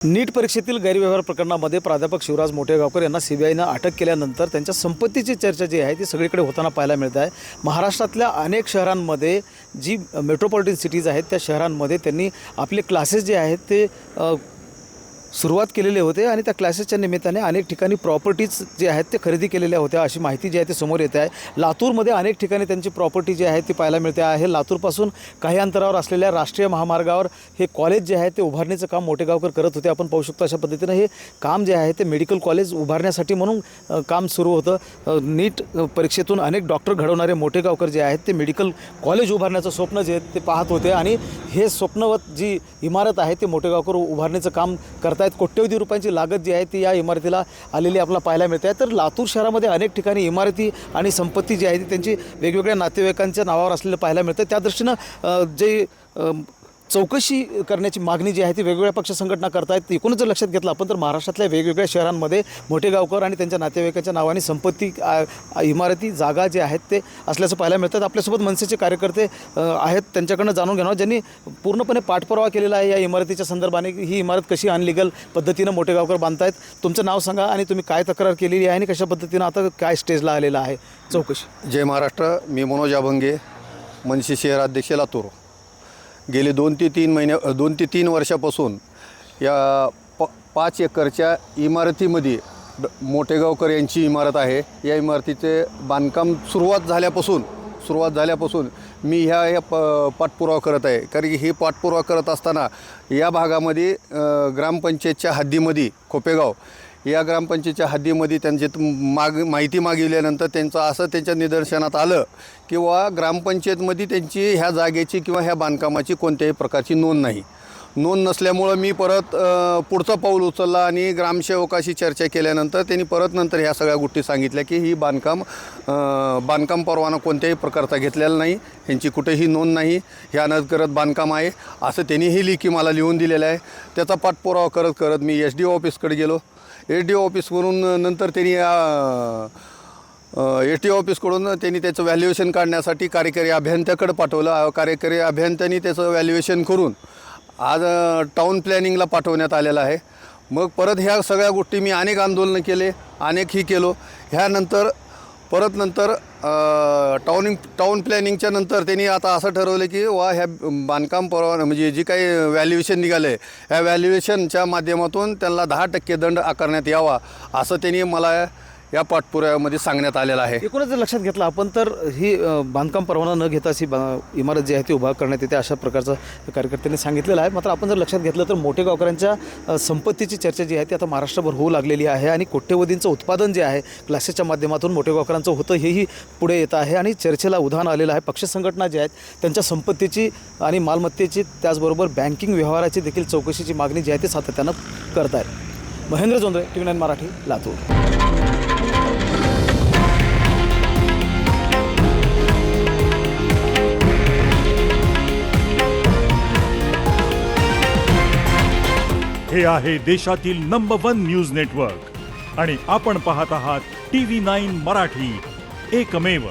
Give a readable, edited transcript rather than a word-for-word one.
नीट परीक्षेतील गैरव्यवहार प्रकरणामध्ये प्राध्यापक शिवराज मोठेगावकर यांना सीबीआयनं अटक केल्यानंतर त्यांच्या संपत्तीची चर्चा जी आहे ती सगळीकडे होताना पाहायला मिळत आहे। महाराष्ट्रातल्या अनेक शहरांमध्ये जी मेट्रोपॉलिटन सिटीज आहेत त्या शहरांमध्ये त्यांनी आपले क्लासेस जे आहेत ते सुरुवात केलेले होते आणि त्या क्लासेसच्या निमित्ताने अनेक ठिकाणी प्रॉपर्टीज जे आहेत ते खरेदी केलेल्या होत्या अशी माहिती जी आहे ती समोर येते आहे। लातूरमध्ये अनेक ठिकाणी त्यांची प्रॉपर्टी जी आहे ती पाहायला मिळते आहे। लातूरपासून काही अंतरावर असलेल्या राष्ट्रीय महामार्गावर हे कॉलेज जे आहे ते उभारण्याचं काम मोठेगावकर करत होते। आपण पाहू शकतो अशा पद्धतीनं हे काम जे आहे ते मेडिकल कॉलेज उभारण्यासाठी म्हणून काम सुरू होतं। नीट परीक्षेतून अनेक डॉक्टर घडवणारे मोठेगावकर जे आहेत ते मेडिकल कॉलेज उभारण्याचं स्वप्न जे ते पाहत होते आणि हे स्वप्नवत जी इमारत आहे ते मोठेगावकर उभारण्याचं काम करतात। कोट्यवधी रुपयांची लागत जी आहे ती या इमारतीला आलेली आपल्याला पाहायला मिळते आहे। तर लातूर शहरामध्ये अनेक ठिकाणी इमारती आणि संपत्ती जी आहे ती त्यांची वेगवेगळ्या नातेवाईकांच्या नावावर असलेलं पाहायला मिळतं। त्या दृष्टीनं जे चौकशी करण्याची मागणी जी आहे ती वेगवेगळ्या पक्ष संघटना करतायत। एकूणच जर लक्षात घेतलं आपण तर महाराष्ट्रातल्या वेगवेगळ्या शहरांमध्ये मोठेगावकर आणि त्यांच्या नातेवाईकांच्या नावाने संपत्ती इमारती जागा जे आहेत ते असल्याचं पाहायला मिळतात। आपल्यासोबत मनसेचे कार्यकर्ते आहेत, त्यांच्याकडनं जाणून घेणार ज्यांनी पूर्णपणे पाठपुरावा केलेला आहे या इमारतीच्या संदर्भाने। ही इमारत कशी अनलिगल पद्धतीनं मोठेगावकर बांधतायत, तुमचं नाव सांगा आणि तुम्ही काय तक्रार केलेली आहे आणि कशा पद्धतीनं आता काय स्टेजला आलेलं आहे चौकशी। जय महाराष्ट्र, मी मनोज अभंगे, मनसे शहराध्यक्ष लातूर। गेले 2 ते 3 वर्षापासून या 5 एकरच्या इमारतीमध्ये मोठेगावकर यांची इमारत आहे। या इमारतीचे बांधकाम सुरुवात झाल्यापासून मी ह्या पाठपुरावा करत आहे। कारण की हे पाठपुरावा करत असताना या भागामध्ये ग्रामपंचायतच्या हद्दीमध्ये खोपेगाव या ग्रामपंचायतच्या हद्दीमध्ये त्यांची माहिती मागितल्यानंतर त्यांच्या निदर्शनात आलं किंवा ग्रामपंचायतमध्ये त्यांची ह्या जागेची किंवा ह्या बांधकामाची कोणत्याही प्रकारची नोंद नसल्यामुळं मी परत पुढचं पाऊल उचलला आणि ग्रामसेवकाशी चर्चा केल्यानंतर त्यांनी नंतर ह्या सगळ्या गोष्टी सांगितल्या की ही बांधकाम परवाना कोणत्याही प्रकारचा घेतलेला नाही, ह्यांची कुठेही नोंद नाही, हे अनधिकृत बांधकाम आहे असं त्यांनी ही लेखी मला लिहून दिलेलं आहे। त्याचा पाठपुरावा करत करत मी SDO ऑफिसकडे गेलो। SDO ऑफिसवरून नंतर त्यांनी SDO ऑफिसकडून त्यांनी त्याचं व्हॅल्युएशन काढण्यासाठी कार्यकारी अभियंत्याकडे पाठवलं। कार्यकारी अभियंत्यांनी त्याचं व्हॅल्युएशन करून आज टाउन प्लॅनिंगला पाठवण्यात आलेलं आहे। मग परत ह्या सगळ्या गोष्टी मी अनेक आंदोलनं केले, अनेकही केलो। ह्यानंतर नंतर टाउन प्लॅनिंगच्या नंतर त्यांनी आता असं ठरवलं की ह्या बांधकाम परवाना म्हणजे जी काही व्हॅल्युएशन निघालं आहे ह्या व्हॅल्युएशनच्या माध्यमातून त्यांना 10% दंड आकारण्यात यावा असं त्यांनी मला या पाठपुराव्यामध्ये सांगण्यात आलेलं आहे। एकूणच जर लक्षात घेतलं आपण तर ही बांधकाम परवाना न घेता अशी इमारत जी आहे ती उभा करण्यात येते अशा प्रकारचं कार्यकर्त्यांनी सांगितलेलं आहे। मात्र आपण जर लक्षात घेतलं तर मोठेगावकरांच्या संपत्तीची चर्चा जी आहे ती आता महाराष्ट्रभर होऊ लागलेली आहे आणि कोट्यवधींचं उत्पादन जे आहे क्लासेसच्या माध्यमातून मोठेगावकरांचं होतं हेही पुढे येत आहे आणि चर्चेला उधाण आलेलं आहे। पक्ष संघटना ज्या आहेत त्यांच्या संपत्तीची आणि मालमत्तेची त्याचबरोबर बँकिंग व्यवहाराची देखील चौकशीची मागणी जी आहे ती सातत्यानं करत आहेत। महेंद्र जोंधळे, TV9 मराठी, लातूर। हे आहे देशातील नंबर 1 न्यूज नेटवर्क आणि आपण पाहत आहात TV9 मराठी, एकमेव।